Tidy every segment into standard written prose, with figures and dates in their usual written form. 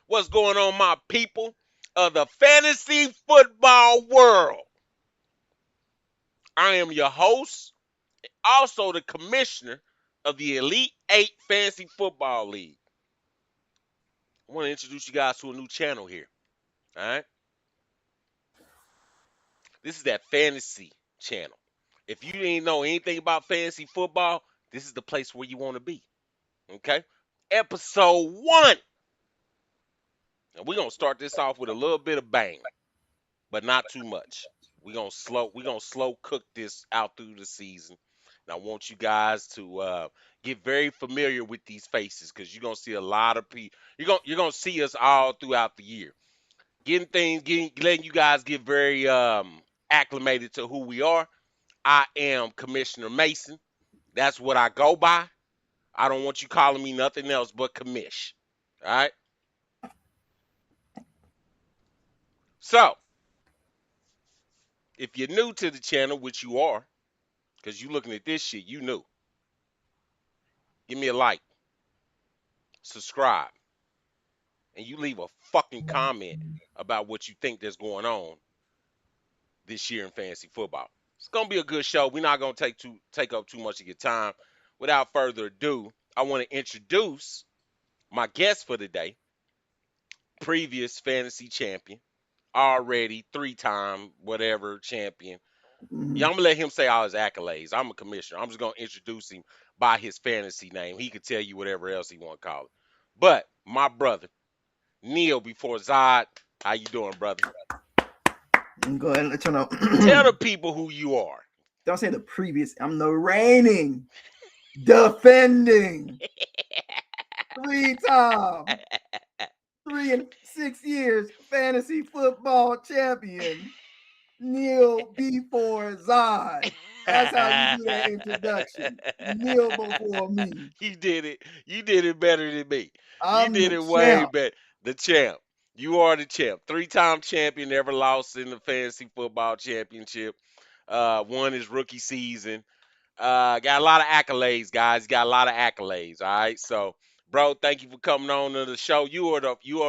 What's going on, my people of the fantasy football world? I am your host, also the commissioner of the Elite Eight Fantasy Football League. I want to introduce you guys to a new channel here. All right, this is that fantasy channel. If you didn't know anything about fantasy football, this is the place where you want to be. Okay, episode 1. And we're gonna start this off with a little bit of bang, but not too much. We're gonna slow cook this out through the season. And I want you guys to get very familiar with these faces because you're gonna see a lot of people. You're gonna see us all throughout the year. Letting you guys get very acclimated to who we are. I am Commissioner Mason. That's what I go by. I don't want you calling me nothing else but commish. All right. So if you're new to the channel, which you are, because you looking at this shit, you new. Give me a like, subscribe, and you leave a fucking comment about what you think that's going on this year in fantasy football. It's gonna be a good show. We're not gonna take up too much of your time. Without further ado, I want to introduce my guest for today, previous fantasy champion, already 3-time whatever champion. Yeah, I'm gonna let him say all his accolades. I'm a commissioner. I'm just gonna introduce him by his fantasy name. He could tell you whatever else he want to call it. But my brother, Kneel B4 Zod, how you doing, brother? Go ahead and let you know. Tell the people who you are. Don't say the previous. I'm the reigning, defending, 3-time, 3 and 6 years fantasy football champion, Kneel B4 Zod. That's how you do that introduction. Kneel before me. You did it. You did it better than me. You I'm did the it way champ. better. The champ. You are the champ. 3-time champion, never lost in the fantasy football championship. Won his rookie season. Got a lot of accolades, guys. Got a lot of accolades. All right. So, bro, thank you for coming on to the show. You are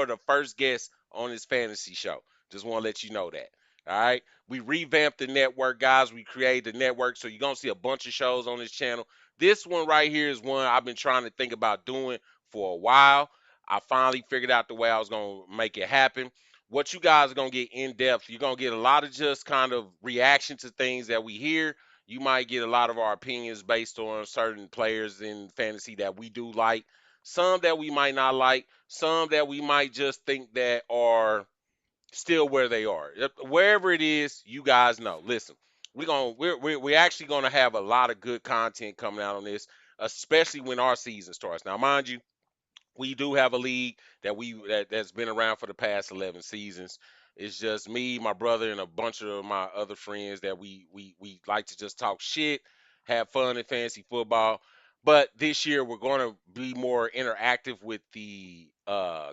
the first guest on this fantasy show. Just want to let you know that. All right. We revamped the network, guys. We created the network, so you're gonna see a bunch of shows on this channel. This one right here is one I've been trying to think about doing for a while. I finally figured out the way I was gonna make it happen. What you guys are gonna get in depth, you're gonna get a lot of just kind of reaction to things that we hear. You might get a lot of our opinions based on certain players in fantasy that we do like, some that we might not like, some that we might just think that are still where they are. Wherever it is, you guys know. Listen, we're actually gonna have a lot of good content coming out on this, especially when our season starts. Now, mind you, we do have a league that's been around for the past 11 seasons. It's just me, my brother, and a bunch of my other friends that we like to just talk shit, have fun in fantasy football. But this year we're going to be more interactive with the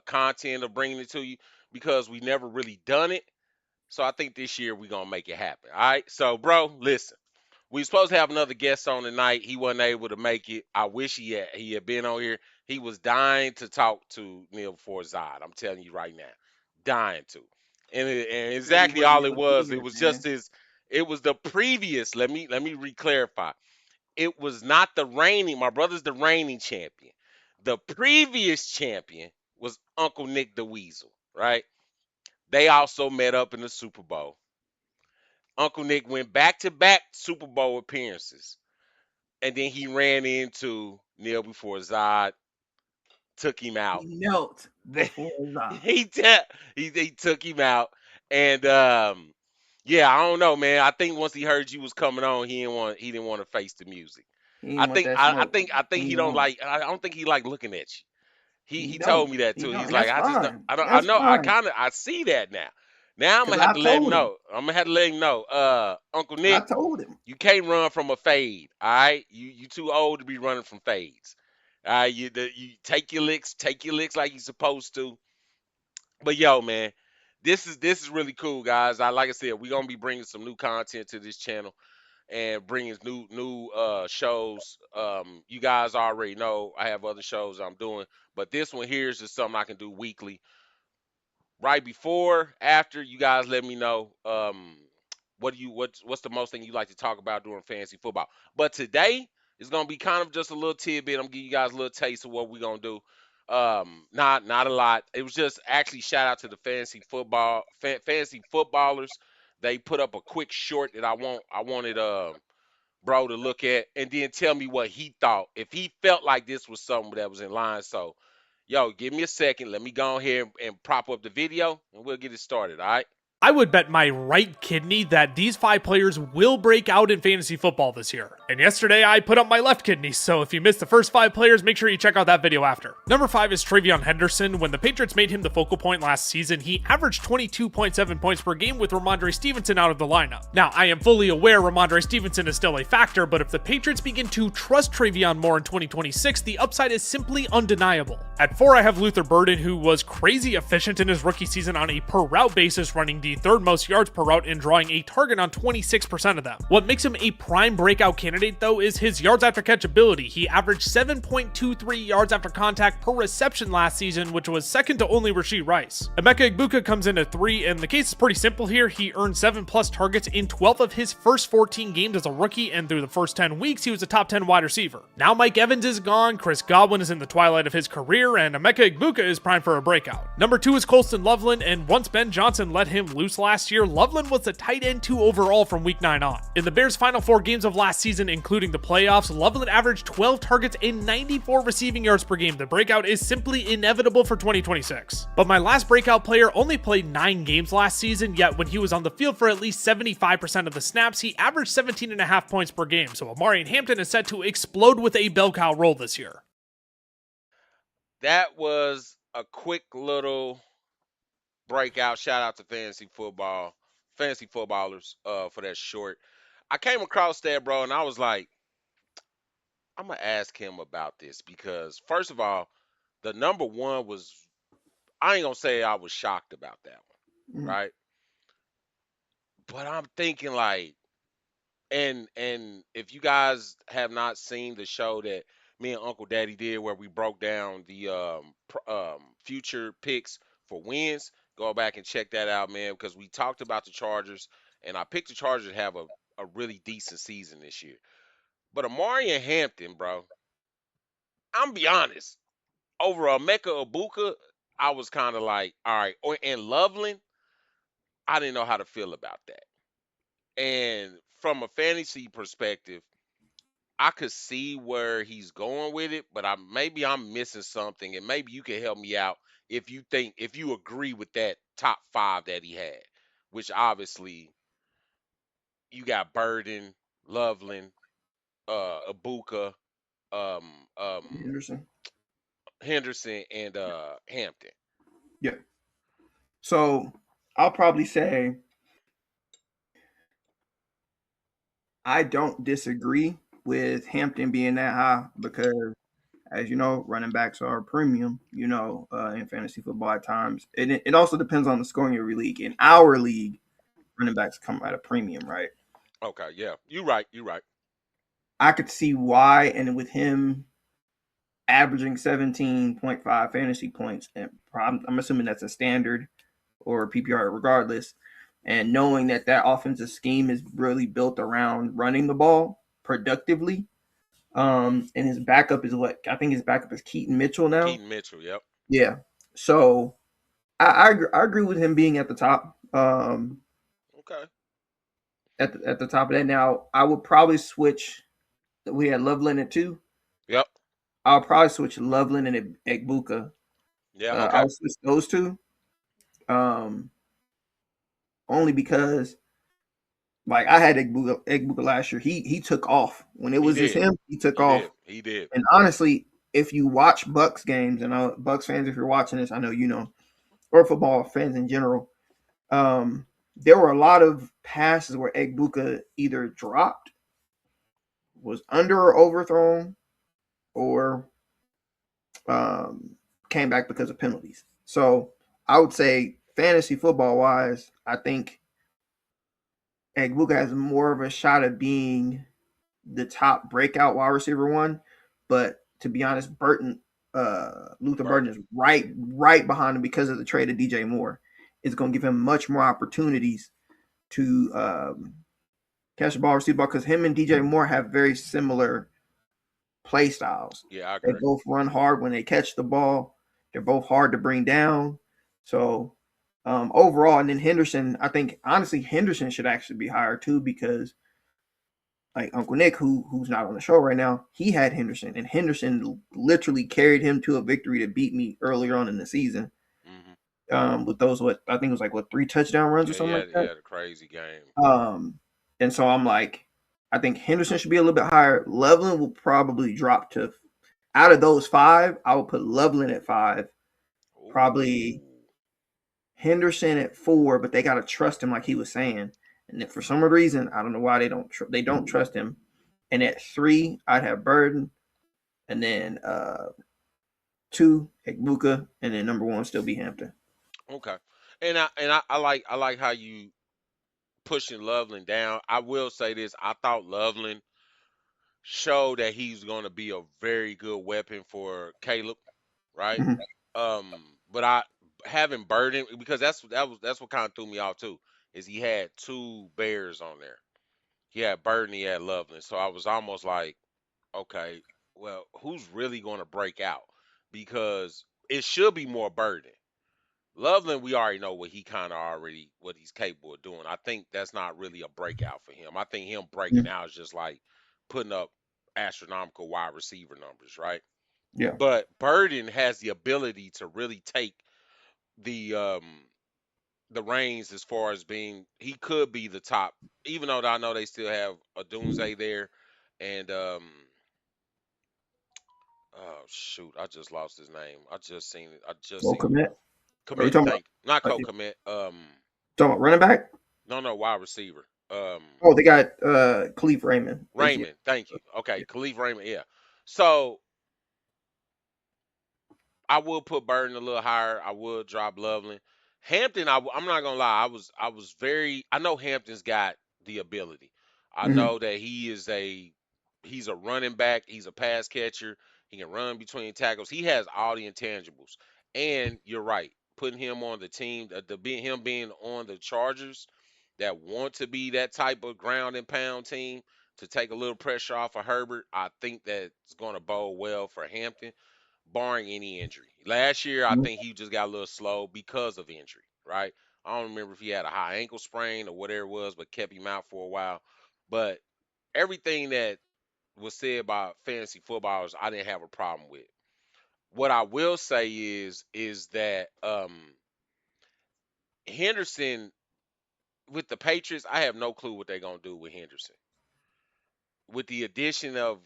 content of bringing it to you because we never really done it. So I think this year we're gonna make it happen. All right. So, bro, listen. We were supposed to have another guest on tonight. He wasn't able to make it. I wish he had been on here. He was dying to talk to Neil before Zod. I'm telling you right now, dying to. And Said he exactly wasn't all it able to be was. It here, was just man. his. It was the previous. Let me re-clarify. It was not the reigning. My brother's the reigning champion. The previous champion was Uncle Nick the Weasel. Right. They also met up in the Super Bowl. Uncle Nick went back to back Super Bowl appearances. And then he ran into Neil before Zod took him out. He knelt before Zod. He took him out, and yeah, I don't know, man. I think once he heard you was coming on, he didn't want to face the music. He didn't want that smoke. I think He he didn't don't want it. like. I don't think he like looking at you. He He he told don't. me that He too. don't. He's And like, that's I just fine. I That's know I fine. kind of I see that now. Now I'm Cause gonna have I to let him told him. know. I'm gonna have to let him know. Uncle I Nick, told him. you can't run from a fade. All right, you too old to be running from fades. All right, you take your licks like you're supposed to. But yo, man, this is really cool, guys. Like I said, we're gonna be bringing some new content to this channel and bringing new shows. You guys already know I have other shows I'm doing, but this one here is just something I can do weekly. right before, after, you guys let me know. What's the most thing you like to talk about during fantasy football? But today is gonna be kind of just a little tidbit. I'm giving you guys a little taste of what we're gonna do. Not a lot. It was just actually shout out to the fantasy footballers. They put up a quick short that I wanted bro to look at and then tell me what he thought. If he felt like this was something that was in line. So, yo, give me a second. Let me go ahead and prop up the video and we'll get it started, all right? I would bet my right kidney that these 5 players will break out in fantasy football this year. And yesterday I put up my left kidney, so if you missed the first 5 players, make sure you check out that video after. Number 5 is Travion Henderson. When the Patriots made him the focal point last season, he averaged 22.7 points per game with Ramondre Stevenson out of the lineup. Now, I am fully aware Ramondre Stevenson is still a factor, but if the Patriots begin to trust Travion more in 2026, the upside is simply undeniable. At 4, I have Luther Burden, who was crazy efficient in his rookie season on a per route basis, running the third most yards per route and drawing a target on 26% of them. What makes him a prime breakout candidate, though, is his yards after catch ability. He averaged 7.23 yards after contact per reception last season, which was second to only Rashee Rice. Emeka Egbuka comes in at 3, and the case is pretty simple here. He earned 7+ targets in 12 of his first 14 games as a rookie, and through the first 10 weeks, he was a top 10 wide receiver. Now Mike Evans is gone, Chris Godwin is in the twilight of his career, and Emeka Egbuka is primed for a breakout. Number 2 is Colston Loveland, and once Ben Johnson let him loose last year, Loveland was the tight end 2 overall from week 9 on. In the Bears' final 4 games of last season, including the playoffs, Loveland averaged 12 targets and 94 receiving yards per game. The breakout is simply inevitable for 2026. But my last breakout player only played 9 games last season, yet when he was on the field for at least 75% of the snaps, he averaged 17.5 points per game, so Amari Hampton is set to explode with a bell cow role this year. That was a quick little breakout. Shout out to fantasy footballers for that short. I came across that, bro, and I was like, I'm gonna ask him about this because first of all, the number one was, I ain't gonna say I was shocked about that one, Mhm. right? But I'm thinking like, and if you guys have not seen the show that me and Uncle Daddy did where we broke down the future picks for wins, go back and check that out, man, because we talked about the Chargers and I picked the Chargers to have a really decent season this year. But Amari and Hampton, bro, I'm be honest, over a Mecca Ibuka, I was kind of like, all right, and Loveland, I didn't know how to feel about that. And from a fantasy perspective, I could see where he's going with it, but maybe I'm missing something, and maybe you can help me out if you agree with that top 5 that he had, which obviously you got Burden, Loveland, Ibuka, um, um, Henderson. Henderson, and Hampton. Yeah. So I'll probably say I don't disagree with Hampton being that high because, as you know, running backs are premium, in fantasy football at times. And it also depends on the scoring of your league. In our league, running backs come at a premium, right? Okay, yeah, you right, you right. I could see why, and with him averaging 17.5 fantasy points, and I'm assuming that's a standard or PPR regardless, and knowing that offensive scheme is really built around running the ball productively. And his backup is what I think his backup is Keaton Mitchell now. Keaton Mitchell, yep. Yeah. So I agree with him being at the top. Okay. At the top of that. Now I would probably switch. We had Loveland at 2. Yep. I'll probably switch Loveland and Egbuka. Yeah. Okay. I'll switch those 2. Um, only because like I had Egbuka last year. He took off when it He was just did. him. He took He off. did. He did. And honestly, if you watch Bucks games, and Bucks fans, if you're watching this, I know you know, or football fans in general, there were a lot of passes where Egbuka either dropped, was under or overthrown, or came back because of penalties. So I would say fantasy football wise, I think Egbuka has more of a shot at being the top breakout wide receiver 1. But to be honest, Luther Burton Burden. is right behind him because of the trade of DJ Moore. is going to give him much more opportunities to catch the ball, receive the ball, because him and DJ Moore have very similar play styles. Yeah, I They agree. both run hard when they catch the ball. They're both hard to bring down. So overall, and then Henderson, I think honestly Henderson should actually be higher too, because like Uncle Nick, who's not on the show right now, he had Henderson, and Henderson literally carried him to a victory to beat me earlier on in the season. Hmm. With those, what I think it was like 3 touchdown runs or Yeah, something like he that. had a crazy game. And so I'm like, I think Henderson should be a little bit higher. Loveland will probably drop to, out of those 5, I would put Loveland at 5, probably Ooh. Henderson at 4, but they got to trust him, like he was saying. And if for some reason, I don't know why they don't trust him. And at 3, I'd have Burden, and then 2 Ekbuka, and then number 1 still be Hampton. Okay. And I like how you pushing Loveland down. I will say this: I thought Loveland showed that he's going to be a very good weapon for Caleb, right? Mm-hmm. But I having Burden, because that's what kind of threw me off too, is he had 2 Bears on there. He had Burden, he had Loveland, so I was almost like, okay, well, who's really going to break out? Because it should be more Burden. Loveland, we already know what he's capable of doing. I think that's not really a breakout for him. I think him breaking out is just like putting up astronomical wide receiver numbers, right? Yeah. But Burden has the ability to really take the reins as far as being, he could be the top, even though I know they still have a Doomsday there, and oh shoot, I just lost his name. I just seen it. I just Full seen commit. Are you commit. talking about? Thank not Are co you commit. talking about running back? No, wide receiver. Oh, they got Khalif Raymond this year. Raymond. Thank you. Okay, Khalif Raymond. Yeah. So I would put Burden a little higher. I would drop Loveland. Hampton, I'm not gonna lie. I was very. I know Hampton's got the ability. I Mm-hmm. know that he's a running back. He's a pass catcher. He can run between tackles. He has all the intangibles. And you're right. Putting him on the team, him being on the Chargers, that want to be that type of ground and pound team to take a little pressure off of Herbert, I think that's going to bode well for Hampton, barring any injury. Last year, I think he just got a little slow because of injury, right? I don't remember if he had a high ankle sprain or whatever it was, but kept him out for a while. But everything that was said about fantasy footballers, I didn't have a problem with. What I will say is that Henderson with the Patriots, I have no clue what they're gonna do with Henderson. With the addition of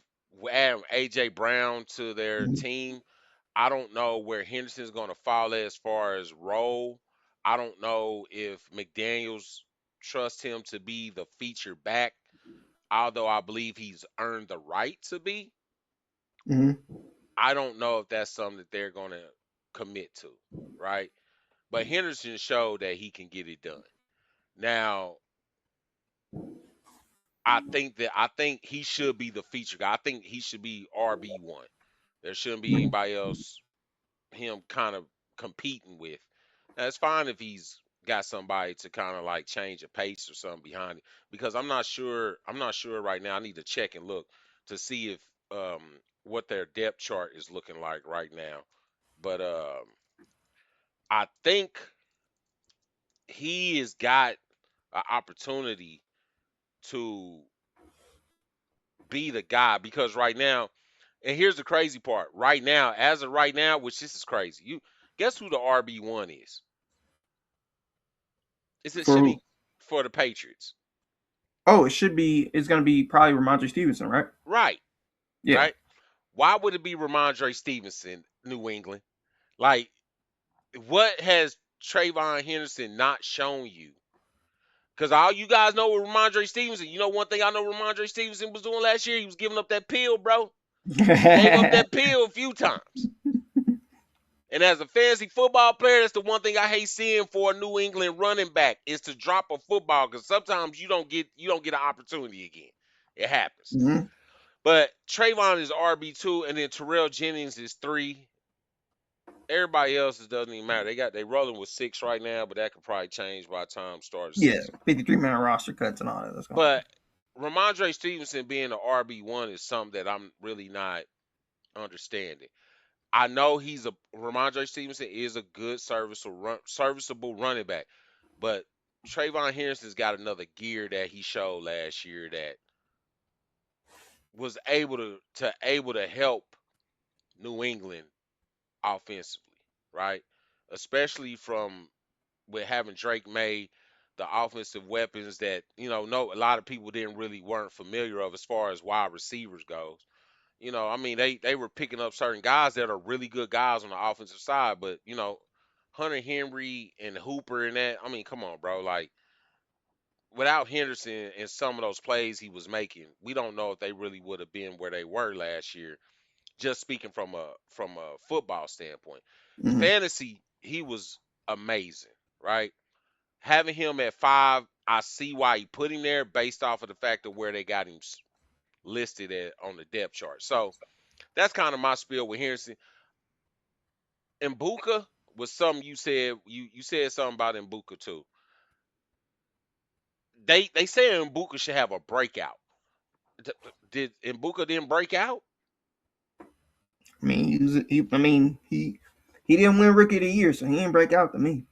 adding AJ Brown to their Mm-hmm. team, I don't know where Henderson's going to fall as far as role. I don't know if McDaniels trusts him to be the feature back, although I believe he's earned the right to be. Mm-hmm. I don't know if that's something that they're going to commit to, right? But Henderson showed that he can get it done. Now, I think he should be the feature guy. I think he should be RB1. There shouldn't be anybody else him kind of competing with. Now, it's fine if he's got somebody to kind of like change a pace or something behind it, because I'm not sure. I'm not sure right now. I need to check and look to see if what their depth chart is looking like right now. But I think he has got an opportunity to be the guy, because right now, and here's the crazy part. Right now, as of right now, which this is crazy. You guess who the RB1 is? It For should who? be for the Patriots. Oh, it should be. It's going to be probably Ramondre Stevenson, right? Right, Yeah. right. Why would it be Ramondre Stevenson, New England? Like, what has Trayvon Henderson not shown you? Because all you guys know with Ramondre Stevenson, you know one thing I know Ramondre Stevenson was doing last year? He was giving up that pill, bro. He gave up that pill a few times. And as a fantasy football player, that's the one thing I hate seeing for a New England running back is to drop a football, because sometimes you don't get an opportunity again. It happens. Mm-hmm. But Trayvon is RB2, and then Terrell Jennings is 3, everybody else, it doesn't even matter. They rolling with 6 right now, but that could probably change by the time start of the Yeah, season. 53-man roster cuts and all that. That's gonna But Ramondre Stevenson being an RB1 is something that I'm really not understanding. I know Ramondre Stevenson is a good serviceable running back, but Trayvon Henderson's got another gear that he showed last year that was able to help New England offensively, right? Especially from with having Drake May, the offensive weapons that no a lot of people weren't familiar of as far as wide receivers goes. I mean they were picking up certain guys that are really good guys on the offensive side, but Hunter Henry and Hooper and that. I mean, come on, bro. Like without Henderson and some of those plays he was making, we don't know if they really would have been where they were last year. Just speaking from a football standpoint, mm-hmm. fantasy he was amazing, right? Having him at 5, I see why he put him there based off of the fact of where they got him listed at on the depth chart. So that's kind of my spiel with Henderson. Mbuka was something you said. You said something about Mbuka too. They say Mbuka should have a breakout. Did Mbuka didn't break out? I mean, he didn't win Rookie of the Year, so he didn't break out to me.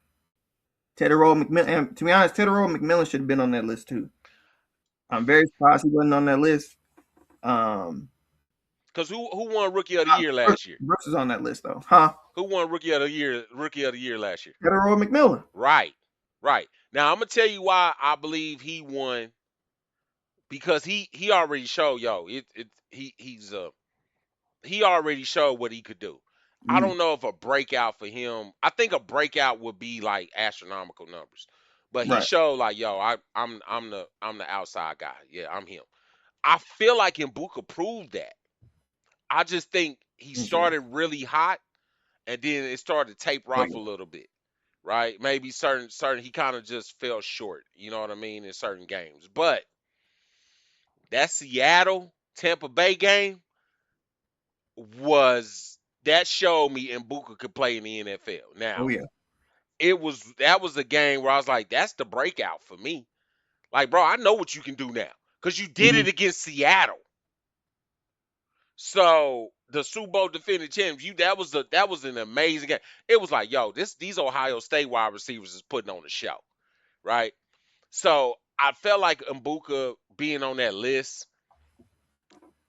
Tedderall McMillan. To be honest, Tedderall McMillan should have been on that list too. I'm very surprised he wasn't on that list. Because who won Rookie of the Year last year? Brooks is on that list though, huh? Who won Rookie of the Year? Rookie of the Year last year? Tedderall McMillan. Right, right. Now I'm gonna tell you why I believe he won because he already showed he already showed what he could do. I Mm, don't know if a breakout for him. I think a breakout would be like astronomical numbers, but he right. showed like I'm the outside guy. Yeah, I'm him. I feel like Mbuka proved that. I just think he Okay. started really hot and then it started to taper Wait. off a little bit. Right? Maybe certain he kind of just fell short, you know what I mean, in certain games. But that Seattle Tampa Bay game was that showed me Mbuka could play in the NFL. Oh Now, yeah. that was a game where I was like, that's the breakout for me. Like, bro, I know what you can do now. Because you did Mm-hmm. it against Seattle. So the Super Bowl defending champs, that was an amazing game. It was like, yo, these Ohio State wide receivers is putting on a show, right? So I felt like Mbuka being on that list,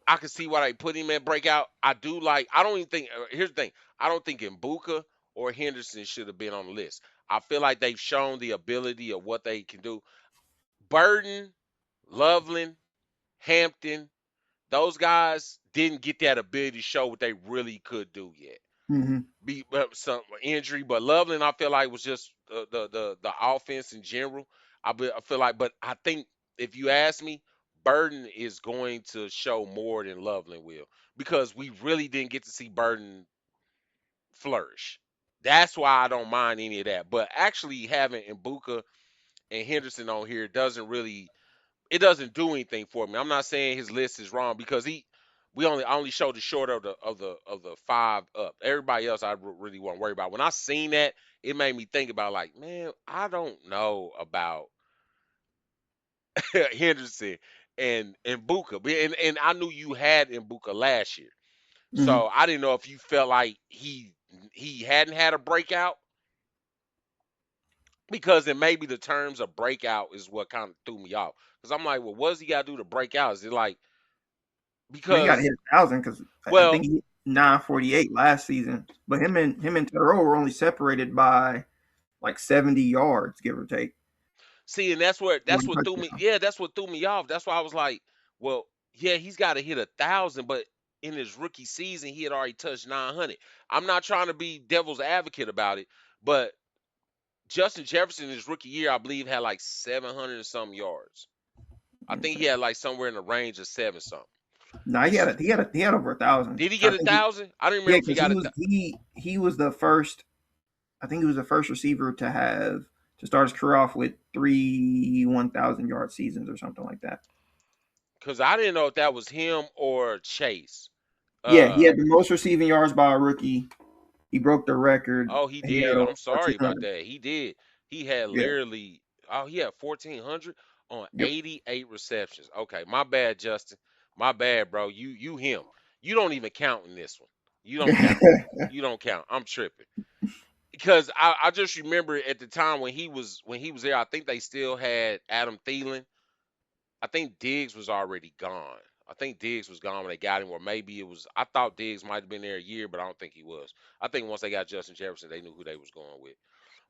I could see why they put him at breakout. I do like. I don't even think. Here's the thing. I don't think Mbuka or Henderson should have been on the list. I feel like they've shown the ability of what they can do. Burden, Loveland, Hampton, those guys didn't get that ability to show what they really could do yet. Mm-hmm. Be some injury, but Loveland I feel like was just the offense in general. I feel like, but I think if you ask me, Burden is going to show more than Loveland will because we really didn't get to see Burden flourish. That's why I don't mind any of that. But actually having Mbuka and Henderson on here doesn't do anything for me. I'm not saying his list is wrong because we only showed the short of the 5 up. Everybody else I really won't worry about. When I seen that, it made me think about like, man, I don't know about Henderson and Buka. And I knew you had Mbuka last year. Mm-hmm. So I didn't know if you felt like he hadn't had a breakout because then maybe the terms of breakout is what kind of threw me off. Because I'm like, well, what does he got to do to break out? Is it like I mean, he got to because hit 1,000 because I well, think he hit 948 last season. But him and Tedderall were only separated by like 70 yards, give or take. see, and that's One what threw me. touchdown. Yeah, that's what threw me off. That's why I was like, well, yeah, he's got to hit 1,000, but in his rookie season, he had already touched 900. I'm not trying to be devil's advocate about it, but Justin Jefferson in his rookie year, I believe, had like 700 and some yards. I think he had like somewhere in the range of seven something. No, he had over 1,000. Did he I get a think he, thousand? I don't yeah, remember if he because got he a. was he was the first. I think he was the first receiver to start his career off with 1,000 yard seasons or something like that. Because I didn't know if that was him or Chase. Yeah, he Uh, had the most receiving yards by a rookie He broke the record. Oh, he He had did. over I'm sorry about 1,400. that. He did. He had Yeah. literally. Oh, he had 1,400 on Yep. 88 receptions. Okay, my bad, Justin. My bad, bro. You him. You don't even count in this one. You don't count. You don't count. I'm tripping because I just remember at the time when he was there. I think they still had Adam Thielen. I think Diggs was already gone. I think Diggs was gone when they got him, or maybe it was. I thought Diggs might have been there a year, but I don't think he was. I think once they got Justin Jefferson, they knew who they was going with.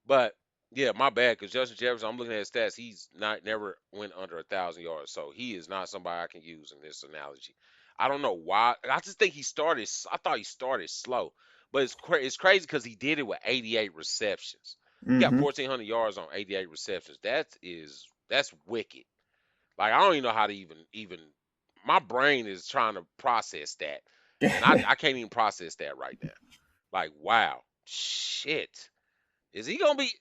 But yeah, my bad, because Justin Jefferson, I'm looking at his stats. He's not never went under 1,000 yards, so he is not somebody I can use in this analogy. I don't know why. I just think he started. I thought he started slow, but it's crazy because he did it with 88 receptions. He got Hmm. 1,400 yards on 88 receptions. That's wicked. Like I don't even know how to even. My brain is trying to process that, and I can't even process that right now. Like wow, shit. Is he gonna be?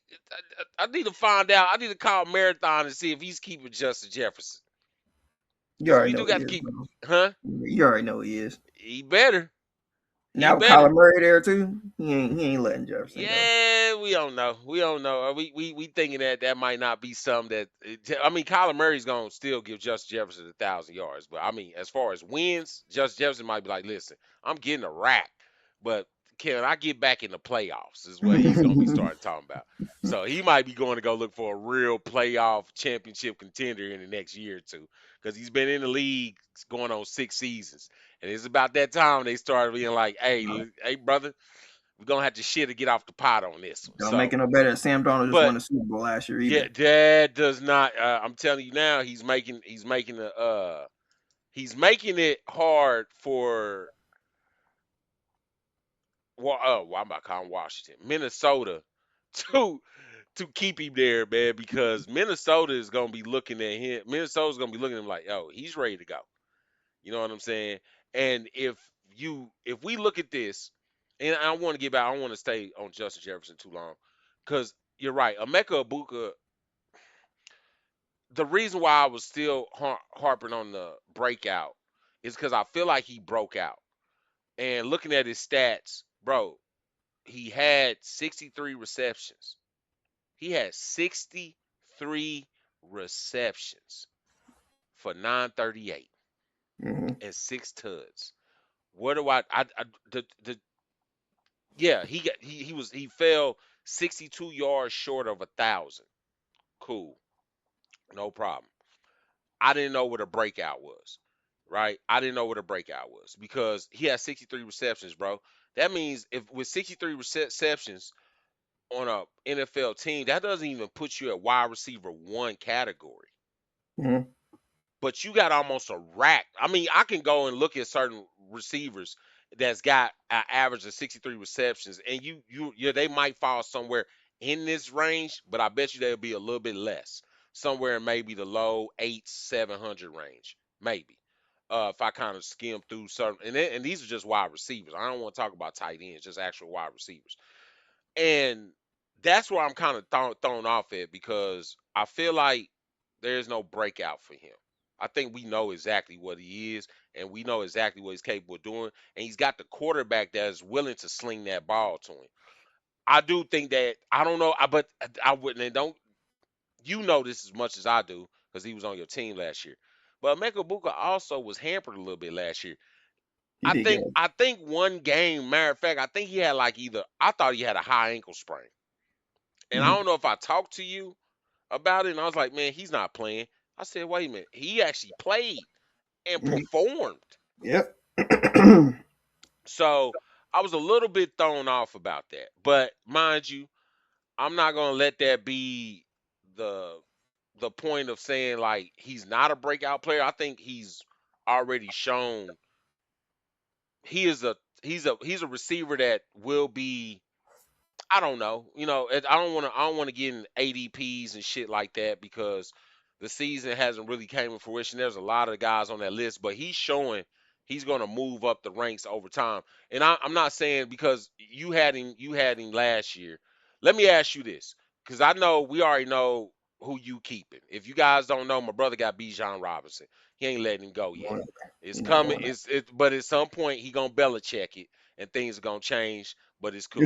I need to find out. I need to call Marathon and see if he's keeping Justin Jefferson. You Cause already we know do he got to is, keep, bro. huh? You already know he is. He better. He Now with better. Kyler Murray there too, he ain't letting Jefferson go. Yeah, we don't know. We don't know. We thinking that might not be something that. I mean, Kyler Murray's gonna still give Justin Jefferson 1,000 yards, but I mean, as far as wins, Justin Jefferson might be like, listen, I'm getting a rack, but can I get back in the playoffs? Is what he's gonna be starting talking about. So he might be going to go look for a real playoff championship contender in the next year or two, because he's been in the league going on 6 seasons, and it's about that time they started being like, hey, brother, we're gonna have to shit to get off the pot on this one. Don't make So, it no better. Sam Darnold just but won the Super Bowl last year yeah, either. that does not. I'm telling you now, he's making it hard for I'm about to call him Washington, Minnesota, to keep him there, man, because Minnesota is gonna be looking at him. Minnesota's gonna be looking at him like, oh, he's ready to go. You know what I'm saying? And if we look at this, and I don't want to get back, I don't want to stay on Justin Jefferson too long, because you're right, Emeka Ibuka. The reason why I was still harping on the breakout is because I feel like he broke out. And looking at his stats, bro, he had 63 receptions. He had 63 receptions for 938 Hmm. and 6 tuds. What do I the yeah, he fell 62 yards short of 1,000. Cool. No problem. I didn't know what a breakout was, right? I didn't know what a breakout was because he had 63 receptions, bro. That means if with 63 receptions on a NFL team, that doesn't even put you at wide receiver one category. Hmm. But you got almost a rack. I mean, I can go and look at certain receivers that's got an average of 63 receptions, and yeah, they might fall somewhere in this range, but I bet you they'll be a little bit less, somewhere in maybe the low 700 range, maybe. If I kind of skim through certain, and these are just wide receivers. I don't want to talk about tight ends, just actual wide receivers. And that's where I'm kind of thrown off at because I feel like there's no breakout for him. I think we know exactly what he is, and we know exactly what he's capable of doing, and he's got the quarterback that is willing to sling that ball to him. I do think that I don't know, but I wouldn't. And don't you know this as much as I do because he was on your team last year. But Emeka Buka also was hampered a little bit last year. He I did get think I think one game, matter of fact, I think he had like I thought he had a high ankle sprain. And I it. don't know if I talked to you about it, and I was like, man, he's not playing. I said, wait a minute, he actually played and Hmm. performed. Yep. So I was a little bit thrown off about that. But mind you, I'm not gonna let that be the point of saying like he's not a breakout player. I think he's already shown he is a he's a receiver that will be. I don't know. I don't want to get in ADPs and shit like that because the season hasn't really came to fruition. There's a lot of guys on that list, but he's showing he's going to move up the ranks over time. And I'm not saying because you had him last year. Let me ask you this, because I know we already know who you keeping. If you guys don't know, my brother got Bijan Robinson. He ain't letting him go yet. It's You're not coming. going But at some point he gonna Belichick it, and things are gonna change, but it's cool.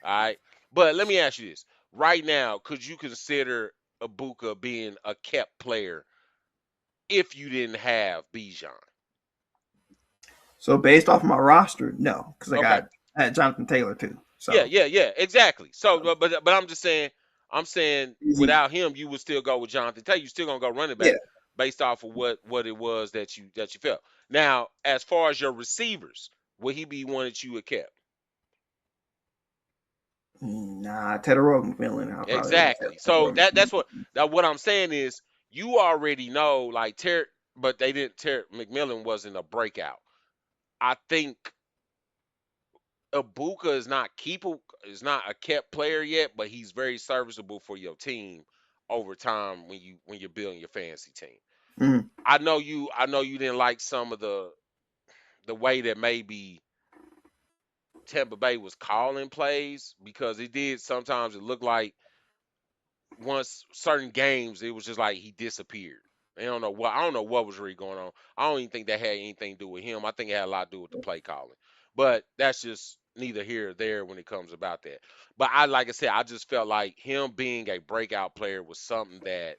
All right. But let me ask you this: right now, could you consider Ibuka being a kept player if you didn't have Bijan? So based off my roster, no, because Okay. I had Jonathan Taylor too. Yeah, So yeah, yeah, exactly. So, but I'm just saying, I'm saying easy. without him, you would still go with Jonathan Taylor. You still gonna go running Yeah. back based off of what it was that you felt. Now, as far as your receivers, will he be one that you would kept? Nah, Tedder McMillan. I probably would have Exactly. kept So Tedder what I'm saying is you already know like but they didn't. McMillan wasn't a breakout. I think Ibuka is not a kept player yet, but he's very serviceable for your team over time when you're building your fantasy team. McMillan. I know you didn't like some of the way that maybe Tampa Bay was calling plays because it did sometimes it looked like once certain games it was just like he disappeared. I don't know what was really going on. I don't even think that had anything to do with him. I think it had a lot to do with the play calling. But that's just neither here or there when it comes about that. But like I said, I just felt like him being a breakout player was something that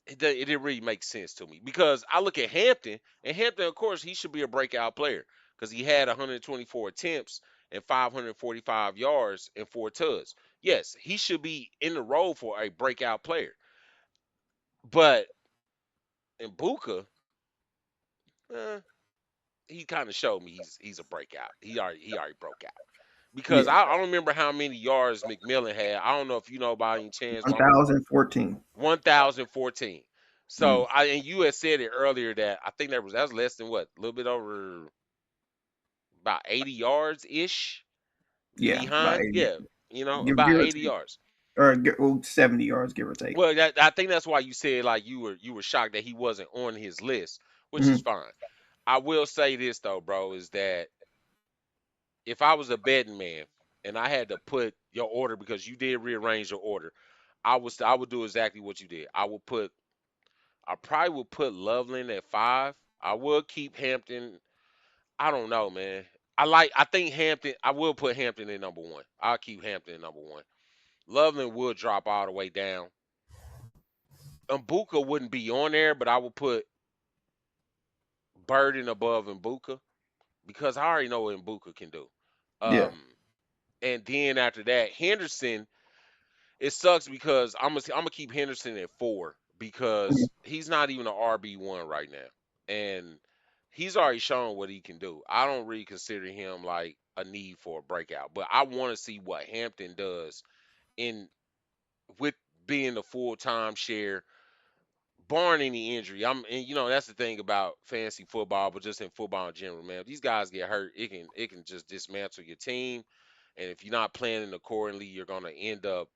it didn't really make sense to me because I look at Hampton, and Hampton, of course, he should be a breakout player because he had 124 attempts and 545 yards and 4 tuds. Yes, he should be in the role for a breakout player. But in Buka, eh, he kind of showed me he's a breakout. He already broke out because Yeah. I don't remember how many yards McMillan had. I don't know if you know by any chance, but 1014. 1,014. Mm. So and you had said it earlier that I think that was less than what, a little bit over about 80 yards ish Yeah, about behind. 80. Yeah, Give about or 80 take. yards. Or 70 yards, give or take. Well, I think that's why you said like you were shocked that he wasn't on his list, which is Hmm. fine. I will say this though, bro, is that if I was a betting man and I had to put your order because you did rearrange your order, I would do exactly what you did. I probably would put Loveland at 5. I would keep Hampton. I don't know, man. I think Hampton. I will put Hampton in number 1. I'll keep Hampton in number 1. Loveland would drop all the way down. Mbuka wouldn't be on there, but I would put Burden above Mbuka because I already know what Mbuka can do. Yeah. And then after that, Henderson. It sucks because I'm gonna keep Henderson at 4 Mhm. because he's not even an RB1 right now, and he's already shown what he can do. I don't really consider him like a need for a breakout, but I want to see what Hampton does in with being the full time share, barring any injury. And that's the thing about fantasy football, but just in football in general, man. If these guys get hurt, it can just dismantle your team, and if you're not planning accordingly, you're gonna end up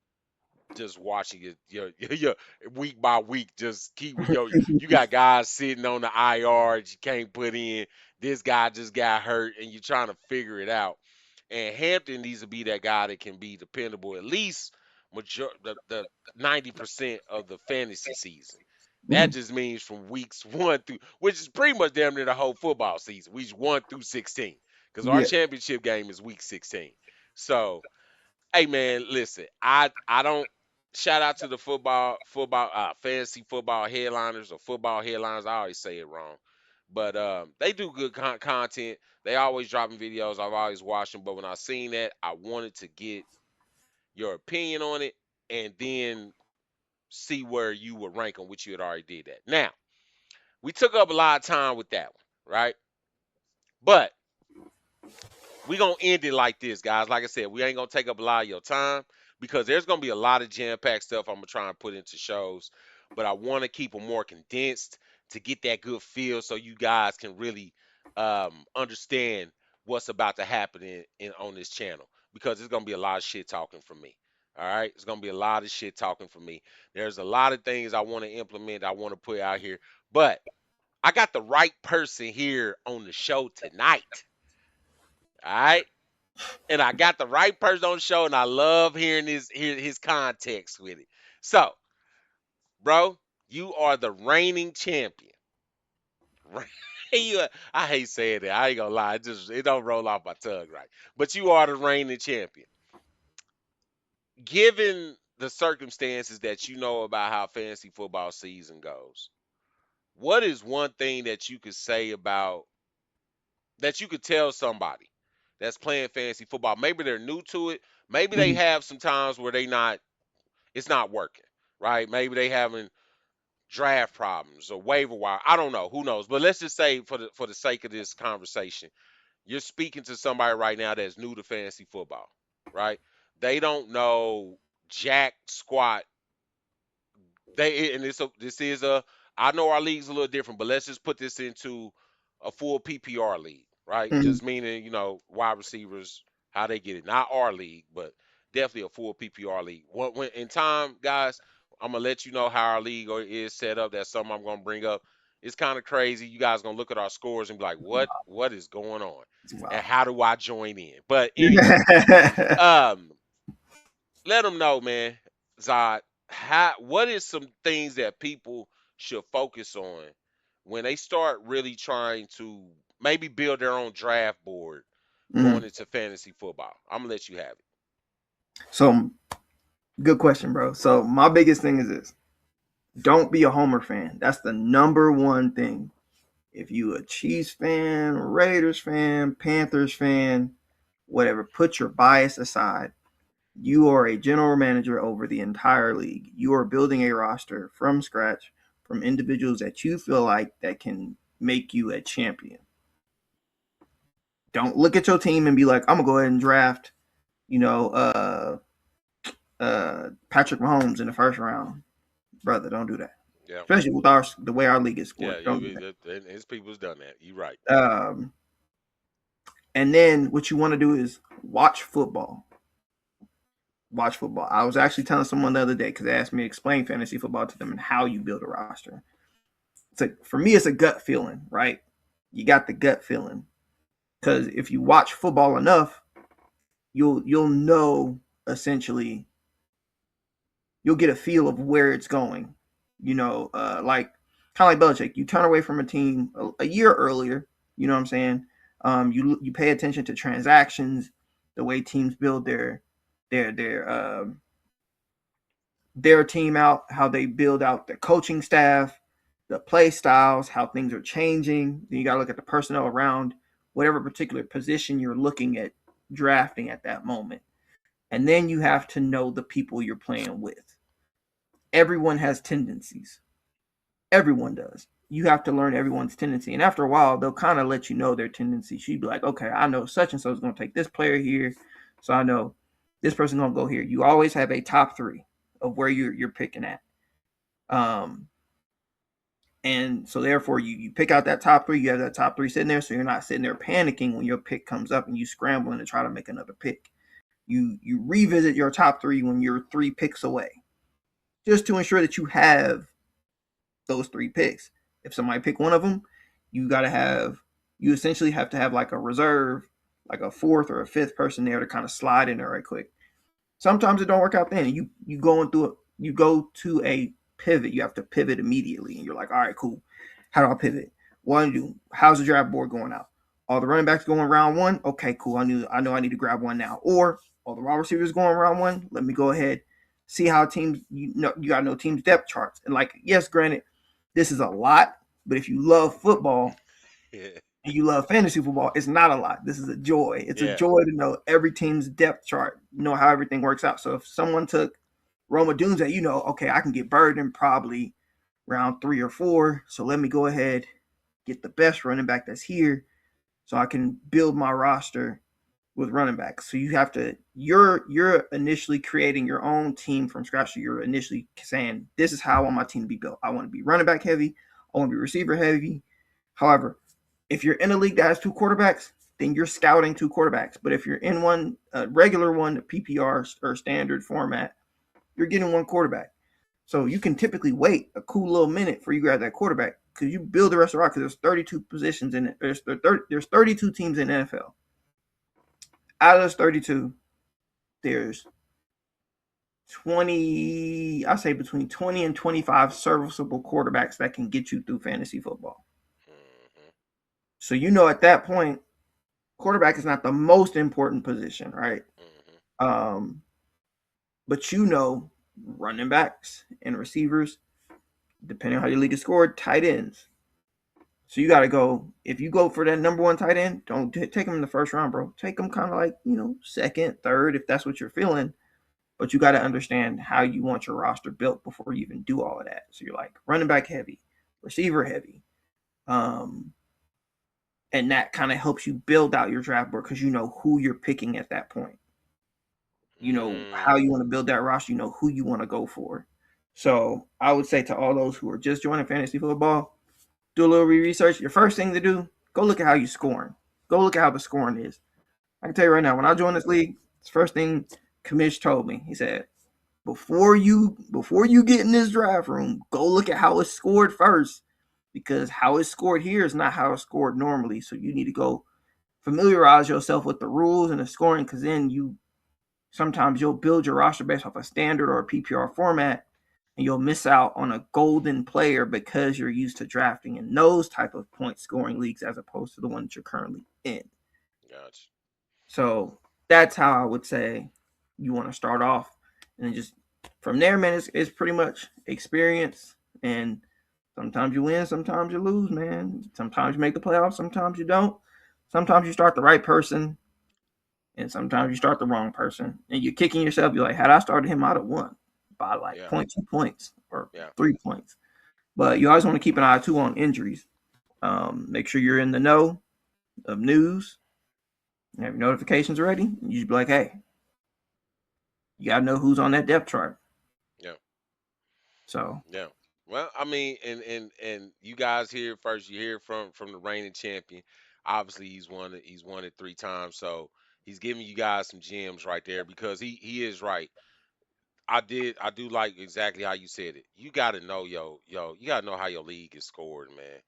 just watching it your week by week. Just keep you got guys sitting on the IR that you can't put in. This guy just got hurt, and you're trying to figure it out. And Hampton needs to be that guy that can be dependable at least the 90% of the fantasy season. That Mhm. just means from weeks 1 through, which is pretty much damn near the whole football season, weeks 1 through 16, because our Yeah. championship game is week 16. So hey man, listen, I don't shout out to the football fantasy football headliners or football headliners. I always say it wrong. But they do good content. They always dropping videos. I've always watched them, but when I seen that, I wanted to get your opinion on it and then see where you would rank them, which you had already did that. Now, we took up a lot of time with that one, right? But we gonna end it like this, guys. Like I said, we ain't gonna take up a lot of your time because there's gonna be a lot of jam-packed stuff I'm gonna try and put into shows, but I want to keep them more condensed to get that good feel so you guys can really understand what's about to happen in on this channel because there's gonna be a lot of shit talking from me. All right, it's gonna be a lot of shit talking from me. There's a lot of things I want to implement, I want to put out here, but I got the right person here on the show tonight. All right, and I got the right person on the show, and I love hearing his context with it. So, bro, you are the reigning champion. Right. I hate saying that. I ain't gonna lie. It don't roll off my tongue right. But you are the reigning champion. Given the circumstances that you know about how fantasy football season goes, what is one thing that you could say about that you could tell somebody that's playing fantasy football? Maybe they're new to it. Maybe they Mhm. have some times where it's not working, right? Maybe they having draft problems or waiver wire. I don't know. Who knows? But let's just say for the sake of this conversation, you're speaking to somebody right now that's new to fantasy football, right? They don't know jack squat. This is a I know our league's a little different, but let's just put this into a full PPR league, right? Mhm. Just meaning, wide receivers, how they get it. Not our league, but definitely a full PPR league. When in time, guys, I'm gonna let you know how our league is set up. That's something I'm gonna bring up. It's kind of crazy. You guys gonna look at our scores and be like, what is going on? And Wow. how do I join in? But anyway, um, let them know, man. Zod, what is some things that people should focus on when they start really trying to maybe build their own draft board going Mhm. into fantasy football? I'm gonna let you have it. So good question, bro. So my biggest thing is this: don't be a Homer fan. That's the number one thing. If you a Chiefs fan, Raiders fan, Panthers fan, whatever, put your bias aside. You are a general manager over the entire league. You are building a roster from scratch from individuals that you feel like that can make you a champion. Don't look at your team and be like, I'm gonna go ahead and draft, you know, Patrick Mahomes in the first round. Brother, don't do that. Yeah, Especially with the way our league is yeah, scored. Don't do and his people's done that. You right. that. And then what you want to do is watch football. Watch football. I was actually telling someone the other day because they asked me to explain fantasy football to them and how you build a roster. For me, it's a gut feeling, right? You got the gut feeling because if you watch football enough, you'll know essentially you'll get a feel of where it's going. Like kind of like Belichick, you turn away from a team a year earlier. You know what I'm saying? You pay attention to transactions, the way teams build their their um, their team out, how they build out their coaching staff, the play styles, how things are changing. Then you got to look at the personnel around whatever particular position you're looking at drafting at that moment. And then you have to know the people you're playing with. Everyone has tendencies. Everyone does. You have to learn everyone's tendency. And after a while, they'll kind of let you know their tendency. She'd be like, okay, I know such and so is going to take this player here. So I know this person's going to go here. You always have a top three of where you're picking at. Um, and so therefore you pick out that top three, you have that top three sitting there, so you're not sitting there panicking when your pick comes up and you scrambling to try to make another pick. You revisit your top three when you're 3 picks away, just to ensure that you have those 3 picks. If somebody pick one of them, you essentially have to have like a reserve, like a fourth or a fifth person there to kind of slide in there right quick. Sometimes it don't work out then. You go to a pivot. You have to pivot immediately, and you're like, all right, cool. How do I pivot? What do I do? How's the draft board going out? All the running backs going round one. Okay, cool. I know I need to grab one now. Or all the wide receivers going round one. Let me go ahead, see how teams. You got to know teams depth charts. And like, yes, granted, this is a lot, but if you love football Yeah, and you love fantasy football, it's not a lot. This is a joy. It's a yeah, joy to know every team's depth chart, know how everything works out. So if someone took Roma Dunze, okay, I can get Burden probably round 3 or 4. So let me go ahead, get the best running back that's here so I can build my roster with running backs. So you're initially creating your own team from scratch. So you're initially saying, this is how I want my team to be built. I want to be running back heavy. I want to be receiver heavy. However, if you're in a league that has 2 quarterbacks, then you're scouting 2 quarterbacks. But if you're in one, a regular one, a PPR or standard format, you're getting 1 quarterback. So you can typically wait a cool little minute for you grab that quarterback because you build the rest of the roster. Because there's 32 positions in it. There's 32 teams in the NFL. Out of those 32, there's 20, I say between 20 and 25 serviceable quarterbacks that can get you through fantasy football. So at that point, quarterback is not the most important position, right? Hmm. Um, but running backs and receivers, depending on how your league is scored, tight ends. So you got to go. If you go for that number one tight end, don't take him in the first round, bro. Take him kind of like second, third, if that's what you're feeling. But you got to understand how you want your roster built before you even do all of that. So you're like running back heavy, receiver heavy, um, and that kind of helps you build out your draft board because you know who you're picking at that point. You know how you Mm. want to build that roster. You know who you want to go for. So I would say to all those who are just joining fantasy football, do a little research. Your first thing to do, go look at how you're scoring. Go look at how the scoring is. I can tell you right now, when I joined this league, the first thing Kamish told me, he said, before you get in this draft room, go look at how it's scored first. Because how it's scored here is not how it's scored normally. So you need to go familiarize yourself with the rules and the scoring, because then sometimes you'll build your roster based off a standard or a PPR format, and you'll miss out on a golden player because you're used to drafting in those type of point scoring leagues as opposed to the ones you're currently in. Gotcha. So that's how I would say you want to start off, and then just from there, man, it's pretty much experience. And sometimes you win, sometimes you lose, man. Sometimes you make the playoffs, sometimes you don't. Sometimes you start the right person, and sometimes you start the wrong person, and you're kicking yourself. You're like, had I started him, I'd have won by like Yeah. 0.2 points or Yeah. 3 points. But you always want to keep an eye too on injuries. Make sure you're in the know of news. You have your notifications ready. You just be like, hey, you gotta know who's on that depth chart. Yeah. So Yeah. Well, I mean, and you guys here first. You hear from the reigning champion. Obviously, he's won it 3 times. So he's giving you guys some gems right there because he is right. I do like exactly how you said it. You got to know you got to know how your league is scored, man.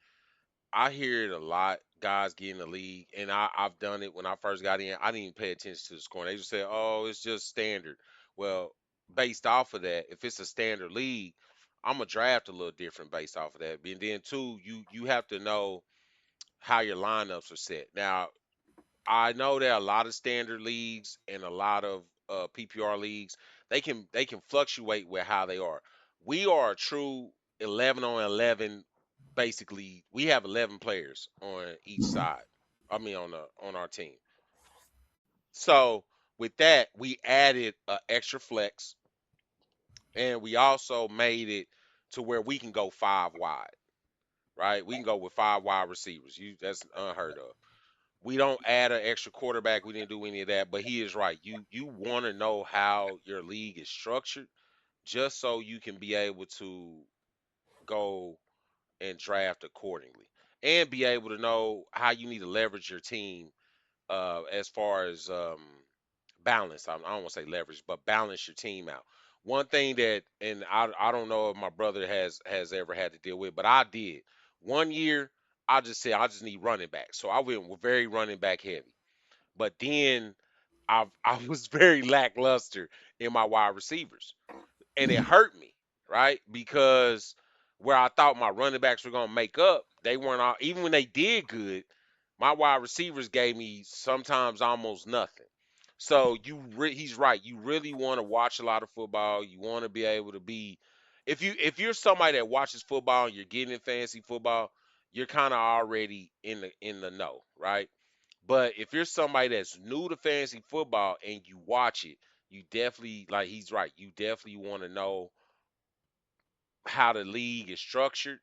I hear it a lot. Guys get in the league, and I've done it when I first got in. I didn't even pay attention to the scoring. They just say, "Oh, it's just standard." Well, based off of that, if it's a standard league, I'm gonna draft a little different based off of that. And then two, you have to know how your lineups are set. Now, I know there are a lot of standard leagues and a lot of PPR leagues. They can fluctuate with how they are. We are a true 11 on 11. Basically, we have 11 players on each side. I mean, on our team. So with that, we added an extra flex, and we also made it to where we can go 5 wide. Right? We can go with 5 wide receivers. That's unheard of. We don't add an extra quarterback. We didn't do any of that. But he is right. You want to know how your league is structured, just so you can be able to go and draft accordingly, and be able to know how you need to leverage your team as far as balance. I don't want to say leverage, but balance your team out. One thing that, and I don't know if my brother has ever had to deal with, but I did. One year, I just said I just need running back, so I went with very running back heavy. But then I was very lackluster in my wide receivers, and it hurt me, right? Because where I thought my running backs were gonna make up, they weren't all. Even when they did good, my wide receivers gave me sometimes almost nothing. So he's right. You really want to watch a lot of football. You want to be able to be, if you're somebody that watches football and you're getting in fantasy football, you're kind of already in the know, right? But if you're somebody that's new to fantasy football and you watch it, you definitely, like he's right. You definitely want to know how the league is structured.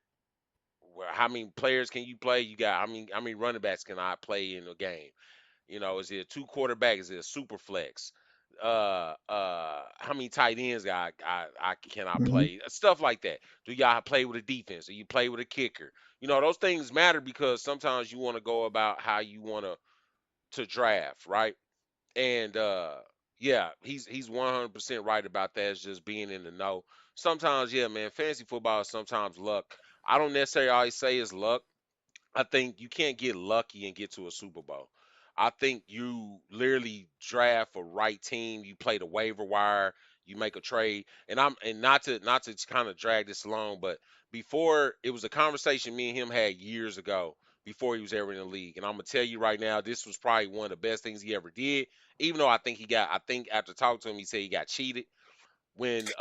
How many players can you play? You got how many running backs can I play in a game? Is it a two quarterback? Is it a super flex? How many tight ends I can I mhm. play? Stuff like that. Do y'all play with a defense? Do you play with a kicker? Those things matter because sometimes you want to go about how you want to draft, right? And yeah, he's 100% right about that. It's just being in the know. Sometimes, yeah, man, fantasy football is sometimes luck. I don't necessarily always say it's luck. I think you can't get lucky and get to a Super Bowl. I think you literally draft a right team. You play the waiver wire. You make a trade, and not to kind of drag this along, but before it was a conversation me and him had years ago. before he was ever in the league. And I'm gonna tell you right now, this was probably one of the best things he ever did. Even though I think after talking to him, he said he got cheated when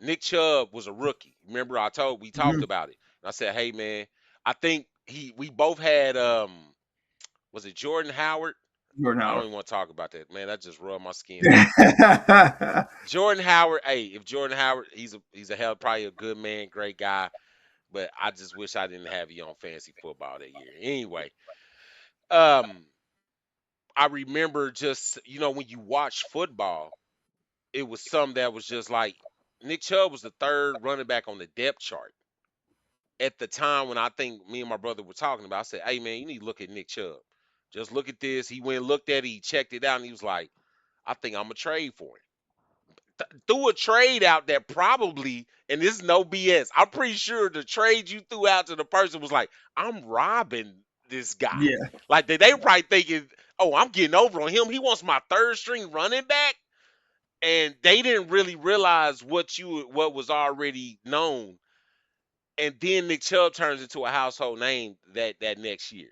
Nick Chubb was a rookie. Remember, we talked Mm-hmm. about it. And I said, hey man, I think we both had was it Jordan Howard? Jordan I don't Howard. even want to talk about that, man. That just rubbed my skin a little bit. Jordan Howard, hey, if Jordan Howard, he's a hell probably a good man, great guy, but I just wish I didn't have you on fantasy football that year. Anyway, um, I remember just when you watch football, it was some that was just like Nick Chubb was the third running back on the depth chart at the time when I think me and my brother were talking about. I said, "Hey man, you need to look at Nick Chubb. Just look at this." He went and looked at it, he checked it out, and he was like, "I think I'm gonna trade for him." Threw a trade out that probably, and this is no BS. I'm pretty sure the trade you threw out to the person was like, "I'm robbing this guy." Yeah. Like they were probably thinking, "Oh, I'm getting over on him. He wants my third string running back." And they didn't really realize what was already known. And then Nick Chubb turns into a household name that next year.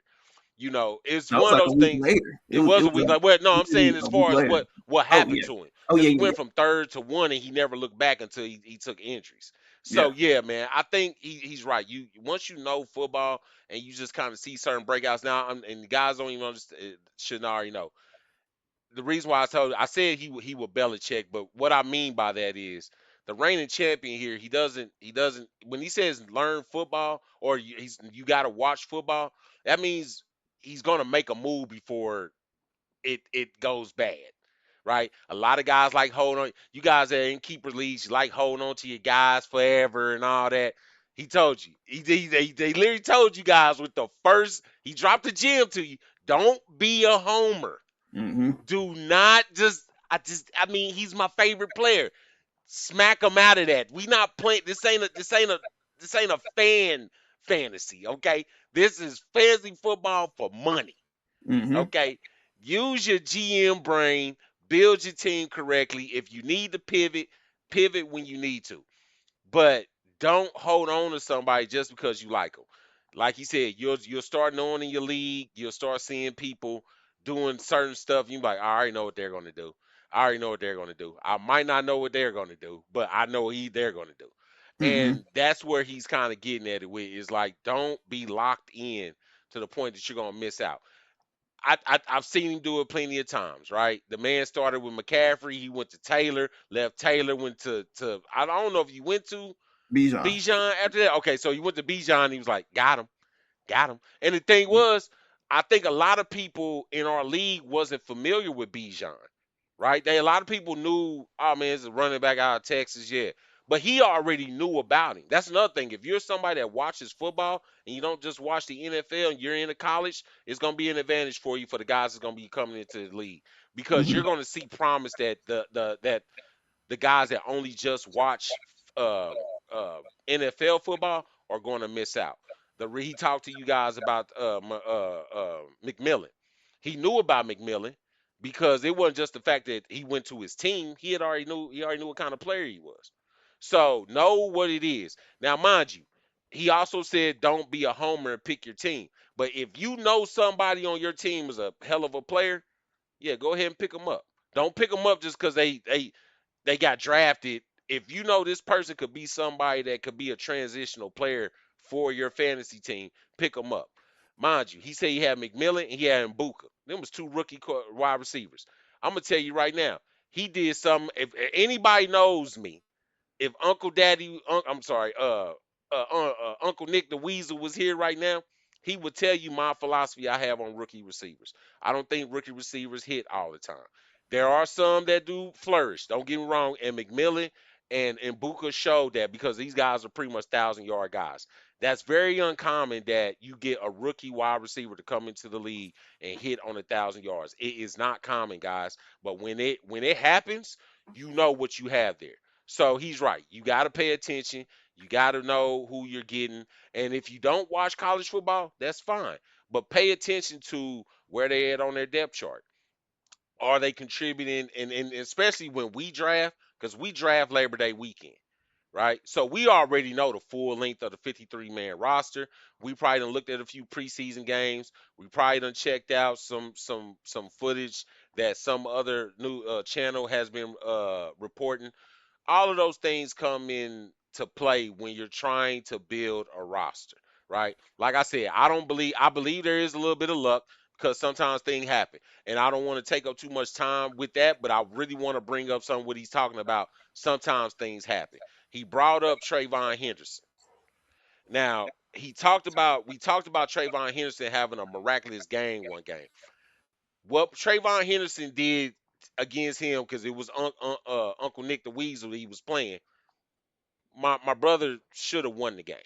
It's That was one of like a those week things. later. It It was a was week like, well, no, I'm literally saying as a week far as later. what Oh happened yeah. to him, Oh because yeah, he yeah, went from third to one and he never looked back until he took injuries. yeah. So yeah, man, I think he's right. You once you know football and you just kind of see certain breakouts now, and the guys don't even understand, shouldn't already know. The reason why I said he will Belichick, but what I mean by that is the reigning champion here. He doesn't when he says learn football or you got to watch football. That means he's gonna make a move before it goes bad, right? A lot of guys like hold on. You guys that are in keeper leagues, you like holding on to your guys forever and all that. He told you. They literally told you guys with the first. He dropped the gem to you. Don't be a homer. Mm-hmm. Do not just. I mean, he's my favorite player. Smack him out of that. We not playing. This ain't a fan fantasy. Okay, this is fantasy football for money. Mm-hmm. Okay, use your GM brain. Build your team correctly. If you need to pivot, pivot when you need to, but don't hold on to somebody just because you like them. Like he said, you'll start knowing in your league. You'll start seeing people doing certain stuff. You be like, I already know what they're gonna do. I already know what they're gonna do. I might not know what they're gonna do, but I know they're gonna do. Mm-hmm. And that's where he's kind of getting at it with is like, don't be locked in to the point that you're gonna miss out. I've seen him do it plenty of times, right? The man started with McCaffrey. He went to Taylor, left Taylor, went to I don't know if you went to Bijan. Bijan after that. Okay, so he went to Bijan. He was like, got him. And the thing was, I think a lot of people in our league wasn't familiar with Bijan, right? A lot of people knew, oh man, it's a running back out of Texas, yeah. But he already knew about him. That's another thing. If you're somebody that watches football and you don't just watch the NFL and you're in a college, it's gonna be an advantage for you for the guys that's gonna be coming into the league because Mm-hmm. you're gonna see promise that the guys that only just watch uh, uh, NFL football are going to miss out. He talked to you guys about McMillan. He knew about McMillan because it wasn't just the fact that he went to his team. He already knew what kind of player he was. So know what it is. Now, mind you, he also said don't be a homer and pick your team. But if you know somebody on your team is a hell of a player, yeah, go ahead and pick them up. Don't pick them up just because they got drafted. If you know this person could be somebody that could be a transitional player for your fantasy team, pick them up. Mind you, he said he had McMillan and he had Mbuka. Them was two rookie wide receivers. I'm gonna tell you right now, he did something. If anybody knows me, if I'm sorry, Uncle Nick the Weasel was here right now, he would tell you my philosophy I have on rookie receivers. I don't think rookie receivers hit all the time. There are some that do flourish. Don't get me wrong. And McMillan and Buka showed that because these guys are pretty much 1,000-yard guys. That's very uncommon that you get a rookie wide receiver to come into the league and hit on 1,000 yards. It is not common, guys. But when it happens, you know what you have there. So he's right. You got to pay attention. You got to know who you're getting. And if you don't watch college football, that's fine. But pay attention to where they at on their depth chart. Are they contributing? And especially when we draft, because we draft Labor Day weekend, right? So we already know the full length of the 53-man roster. We probably done looked at a few preseason games. We probably done checked out some footage that some other new channel has been reporting. All of those things come in to play when you're trying to build a roster, right? Like I said, I believe there is a little bit of luck because sometimes things happen. And I don't want to take up too much time with that, but I really want to bring up some of what he's talking about. Sometimes things happen. He brought up Trayvon Henderson. Now, we talked about Trayvon Henderson having a miraculous game one game. What Trayvon Henderson did against him, because it was Uncle Nick the Weasel he was playing, my brother should have won the game.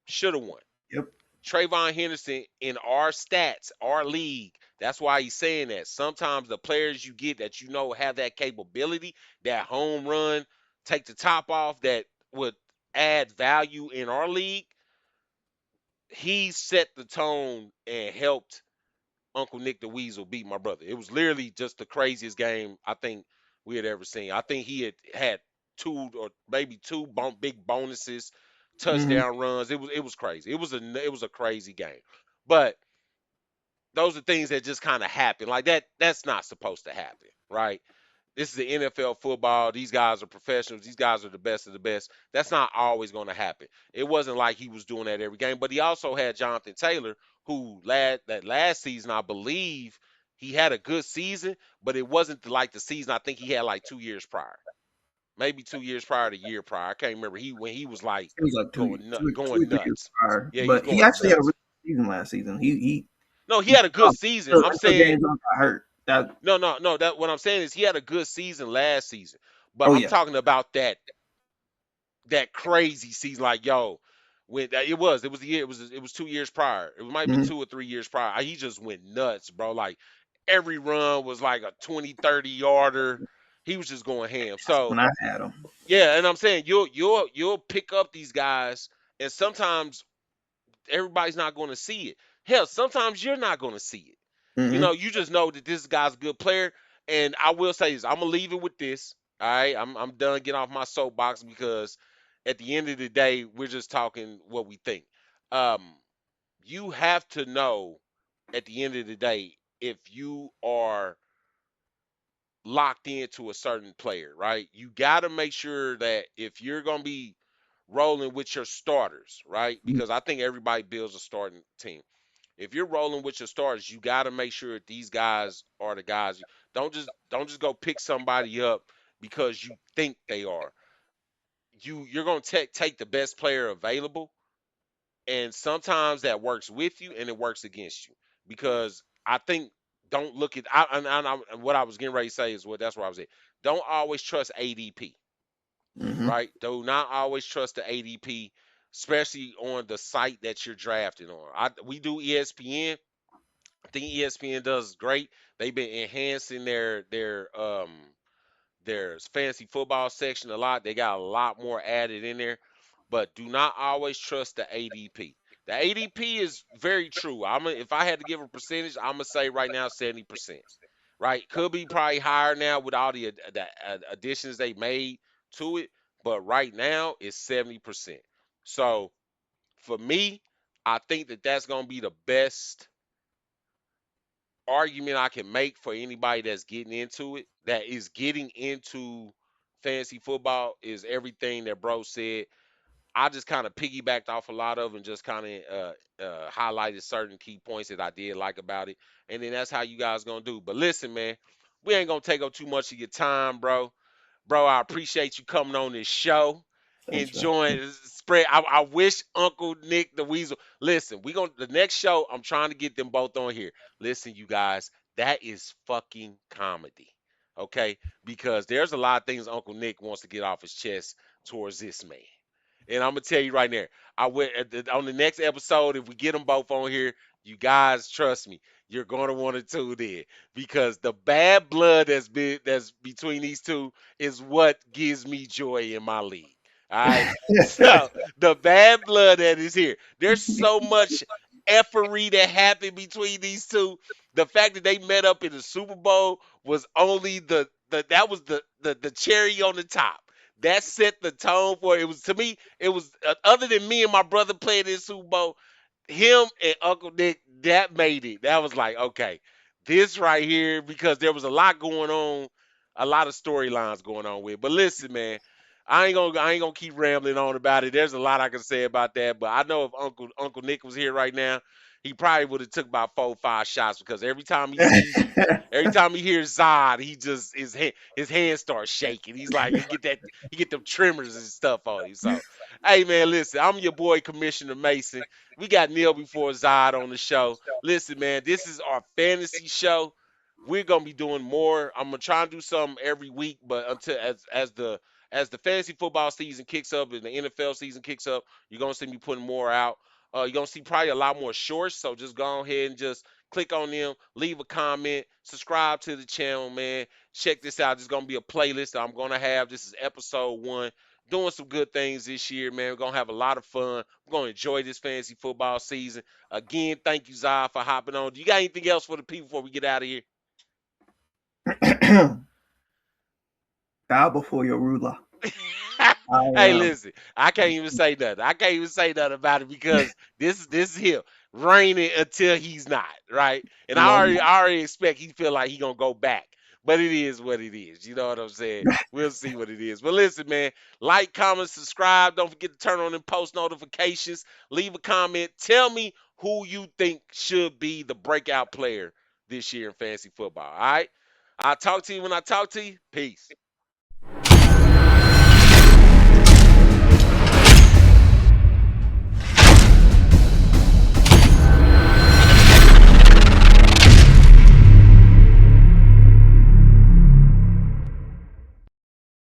Should have won. Yep. Trayvon Henderson in our stats, our league. That's why he's saying that. Sometimes the players you get that you know have that capability, that home run, take the top off, that would add value in our league. He set the tone and helped Uncle Nick the Weasel beat my brother. It was literally just the craziest game I think we had ever seen. I think he had two or maybe two big bonuses, Hmm. touchdown runs. It was crazy. It was a crazy game. But those are things that just kind of happen. Like that that's not supposed to happen, right? This is the NFL football. These guys are professionals. These guys are the best of the best. That's not always going to happen. It wasn't like he was doing that every game, but he also had Jonathan Taylor, who that last season, I believe, he had a good season, but it wasn't like the season I think he had like 2 years prior, maybe 2 years prior to year prior. I can't remember. When he was like It was like two or going 3 years nuts. prior, Yeah, he was but he going actually had a nuts. really good season last season. No, he He had a good season. I'm until saying Daniel Jones got hurt. That no. That what I'm saying is he had a good season last season, but oh I'm yeah. talking about that crazy season. Like, yo, when it was the year, it was 2 years prior. It might have been Hmm. 2 or 3 years prior. He just went nuts, bro. Like every run was like a 20, 30 yarder. He was just going ham. So When I had him. yeah, and I'm saying you'll pick up these guys, and sometimes everybody's not going to see it. Hell, sometimes you're not going to see it. Hmm. You just know that this guy's a good player. And I will say this, I'm gonna leave it with this. All right, I'm done getting off my soapbox because at the end of the day, we're just talking what we think. Um, you have to know at the end of the day if you are locked into a certain player, right? You got to make sure that if you're gonna be rolling with your starters, right? Because I think everybody builds a starting team. If you're rolling with your starters, you got to make sure that these guys are the guys. Don't just go pick somebody up because you think they are. You're gonna take the best player available, and sometimes that works with you and it works against you because I think don't look at what I was getting ready to say is that's where I was at. Don't always trust ADP, Hmm. right? Do not always trust the ADP, especially on the site that you're drafting on. We do ESPN. I think ESPN does great. They've been enhancing their fantasy football section a lot. They got a lot more added in there, but do not always trust the ADP. The ADP is very true. If I had to give a percentage, I'm gonna say right now 70%. Right? Could be probably higher now with all the additions they made to it, but right now it's 70%. So for me, I think that that's gonna be the best argument I can make for anybody that's getting into it, that is getting into fantasy football, is everything that bro said. I just kind of piggybacked off a lot of and just kind of highlighted certain key points that I did like about it, and then that's how you guys gonna do. But listen, man, we ain't gonna take up too much of your time, bro. Bro, I appreciate you coming on this show, Thanks, man. enjoying spread. I wish Uncle Nick the Weasel. Listen, we gonna the next show. I'm trying to get them both on here. Listen, you guys, that is fucking comedy, okay? Because there's a lot of things Uncle Nick wants to get off his chest towards this man. And I'm gonna tell you right there, on the next episode, if we get them both on here, you guys trust me, you're gonna want to tune in because the bad blood that's between these two is what gives me joy in my league. All right, so the bad blood that is here, there's so much effery that happened between these two. The fact that they met up in the Super Bowl was only the cherry on the top. that set the tone for it. It was to me. It was other than me and my brother playing in Super Bowl, him and Uncle Nick, that made it. That was like, okay, this right here, because there was a lot going on, a lot of storylines going on with. But listen, man, I ain't gonna keep rambling on about it. There's a lot I can say about that, but I know if Uncle Nick was here right now, he probably would have took about 4 or 5 shots because every time he hears Zod, he just his hands start shaking. He's like he get them tremors and stuff on him. So, hey man, listen, I'm your boy Commissioner Mason. We got Kneel B4 Zod on the show. Listen, man, this is our fantasy show. We're gonna be doing more. I'm gonna try and do some every week, but until as the fantasy football season kicks up and the NFL season kicks up, you're gonna see me putting more out. You're gonna see probably a lot more shorts. So just go ahead and just click on them, leave a comment, subscribe to the channel, man. Check this out. There's gonna be a playlist that I'm gonna have. This is episode 1. Doing some good things this year, man. We're gonna have a lot of fun. We're gonna enjoy this fantasy football season. Again, thank you, Zai, for hopping on. Do you got anything else for the people before we get out of here? Bow before your ruler. Hey, I listen, I can't even say nothing. I can't even say nothing about it because this is him reigning until he's not, right? And I love already expect he feel like he gonna go back. But it is what it is. You know what I'm saying? that. We'll see what it is. But listen, man, like, comment, subscribe. Don't forget to turn on them post notifications. Leave a comment. Tell me who you think should be the breakout player this year in fantasy football. All right? I'll talk to you when I talk to you. Peace.